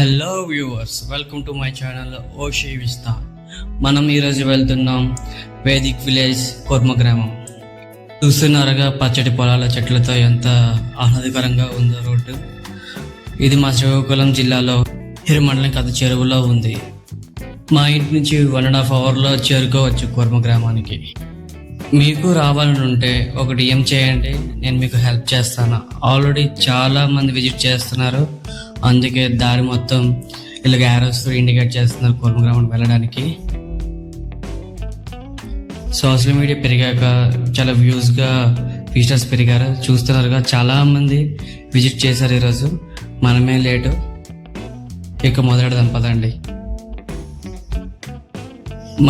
Hello viewers, welcome to my channel ఓషి విస్తా. మనం ఈరోజు వెళ్తున్నాం వేదిక్ విలేజ్ కోర్మ గ్రామం. చూస్తున్నారుగా పచ్చటి పొలాల చెట్లతో ఎంత ఆహ్లాదకరంగా ఉందో రోడ్డు. ఇది మా శ్రీకాకుళం జిల్లాలో హిరమండలం కథ చెరువులో ఉంది. మా ఇంటి నుంచి 1.5 అవర్లో చేరుకోవచ్చు కోర్మ గ్రామానికి. మీకు రావాలని ఉంటే ఒక డిఎం చేయండి, నేను మీకు హెల్ప్ చేస్తాను. ఆల్రెడీ చాలా మంది విజిట్ చేస్తున్నారు, అందుకే దారి మొత్తం ఇలాగ యారోస్ ఇండికేట్ చేస్తున్నారు కోర్మ గ్రామం వెళ్ళడానికి. సోషల్ మీడియా పెరిగాక చాలా వ్యూస్గా విజిటర్స్ పెరిగారు. చూస్తున్నారుగా చాలా మంది విజిట్ చేశారు ఈరోజు. మనమే లేటు, ఇక మొదలెడదాం పదండి.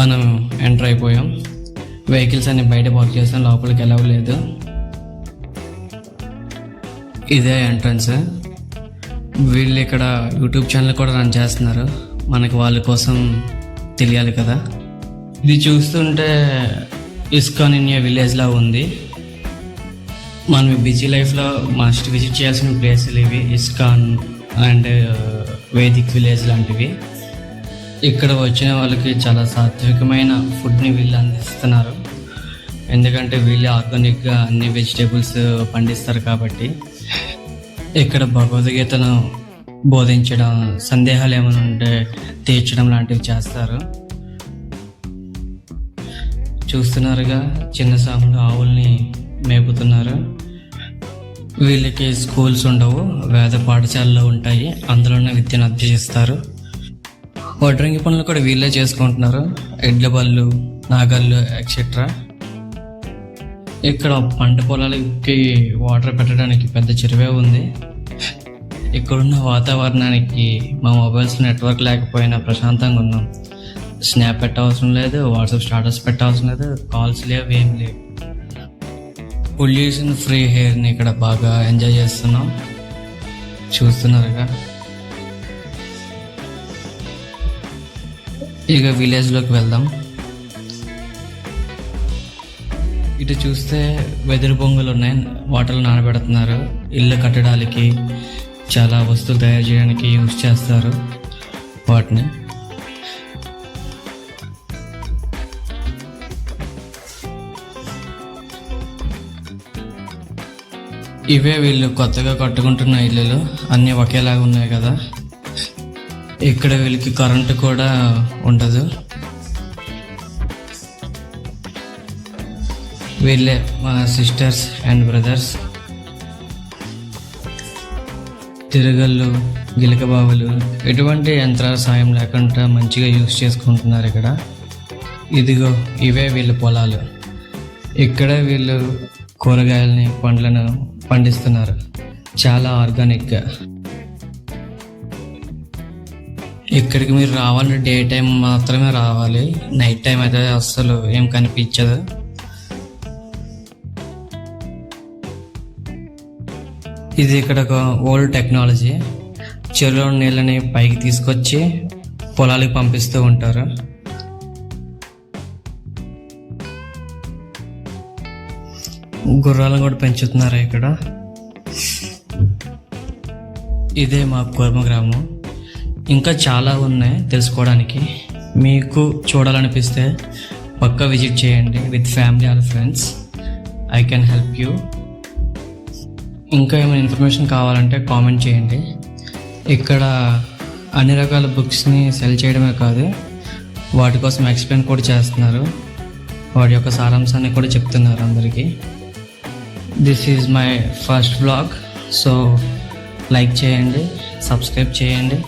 మనం ఎంటర్ అయిపోయాం. వెహికల్స్ అన్ని బయట పార్క్ చేస్తాం, లోపలికి వెళ్ళలేదు. ఇదే ఎంట్రన్స్. వీళ్ళు ఇక్కడ యూట్యూబ్ ఛానల్ కూడా రన్ చేస్తున్నారు, మనకి వాళ్ళ కోసం తెలియాలి కదా. ఇది చూస్తుంటే ఇస్కాన్ ఇండియా విలేజ్లా ఉంది. మనం బిజీ లైఫ్లో మస్ట్ విజిట్ చేయాల్సిన ప్లేసులు ఇవి, ఇస్కాన్ అండ్ వేదిక్ విలేజ్ లాంటివి. ఇక్కడ వచ్చిన వాళ్ళకి చాలా సాత్వికమైన ఫుడ్ని వీళ్ళు అందిస్తున్నారు, ఎందుకంటే వీళ్ళు ఆర్గానిక్గా అన్ని వెజిటేబుల్స్ పండిస్తారు కాబట్టి. ఇక్కడ భగవద్గీతను బోధించడం, సందేహాలు ఏమైనా ఉంటే తీర్చడం లాంటివి చేస్తారు. చూస్తున్నారుగా చిన్న సాములు ఆవుల్ని మేపుతున్నారు. వీళ్ళకి స్కూల్స్ ఉండవు, వేద పాఠశాలలో ఉంటాయి, అందులోనే విద్యను అభ్యసిస్తారు. వడ్రంగి పనులు కూడా వీళ్ళే చేసుకుంటున్నారు, ఎడ్ల బళ్ళు, నాగళ్ళు ఎక్సెట్రా. ఇక్కడ పంట పొలాలకి వాటర్ పెట్టడానికి పెద్ద చెరువే ఉంది. ఇక్కడున్న వాతావరణానికి మా మొబైల్స్ నెట్వర్క్ లేకపోయినా ప్రశాంతంగా ఉన్నాం. స్నాప్ పెట్టవసరం లేదు, వాట్సాప్ స్టాటస్ పెట్టవసరం లేదు, కాల్స్ లేవు, ఏం లేవు. పొల్యూషన్ ఫ్రీ ఎయిర్ని ఇక్కడ బాగా ఎంజాయ్ చేస్తున్నాం. చూస్తున్నారుగా. ఇక విలేజ్లోకి వెళ్దాం. ఇటు చూస్తే వెదురు బొంగులు ఉన్నాయి, వాటర్లో నానబెడుతున్నారు. ఇల్లు కట్టడానికి, చాలా వస్తువులు తయారు చేయడానికి యూజ్ చేస్తారు వాటిని. ఇవే వీళ్ళు కొత్తగా కట్టుకుంటున్న ఇల్లులు, అన్నీ ఒకేలాగా ఉన్నాయి కదా. ఇక్కడ వీళ్ళకి కరెంటు కూడా ఉండదు. వీళ్ళే మా సిస్టర్స్ అండ్ బ్రదర్స్. తిరగళ్ళు, గిలక బావులు ఎటువంటి యంత్రాల సాయం లేకుండా మంచిగా యూజ్ చేసుకుంటున్నారు ఇక్కడ. ఇదిగో ఇవే వీళ్ళ పొలాలు. ఇక్కడ వీళ్ళు కూరగాయలని, పండ్లను పండిస్తున్నారు, చాలా ఆర్గానిక్గా. ఇక్కడికి మీరు రావాలంటే డే టైం మాత్రమే రావాలి, నైట్ టైం అయితే అస్సలు ఏం కనిపించదు. ఇది ఇక్కడ ఒక ఓల్డ్ టెక్నాలజీ. చెరువులో నీళ్ళని పైకి తీసుకొచ్చి పొలాలకు పంపిస్తూ ఉంటారు. గుర్రాలను కూడా పెంచుతున్నారు ఇక్కడ. ఇదే మా కోర్మ గ్రామం. ఇంకా చాలా ఉన్నాయి తెలుసుకోవడానికి. మీకు చూడాలనిపిస్తే పక్కా విజిట్ చేయండి with family or friends. I can help you. ఇంకా ఏమైనా ఇన్ఫర్మేషన్ కావాలంటే కామెంట్ చేయండి. ఇక్కడ అన్ని రకాల బుక్స్ని సెల్ చేయడమే కాదు, వాటి కోసం ఎక్స్ప్లెయిన్ కూడా చేస్తున్నారు, వాటి యొక్క సారాంశాన్ని కూడా చెప్తున్నారు అందరికీ. This is my first vlog, so like చేయండి, సబ్స్క్రైబ్ చేయండి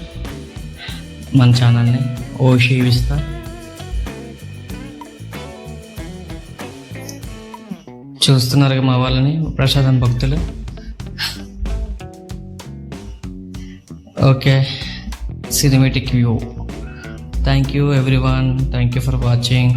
మన ఛానల్ని ఓషి విస్తా. చూస్తున్నారు మా వాళ్ళని, ప్రసాదం భక్తులు. Okay, cinematic view. Thank you everyone, thank you for watching.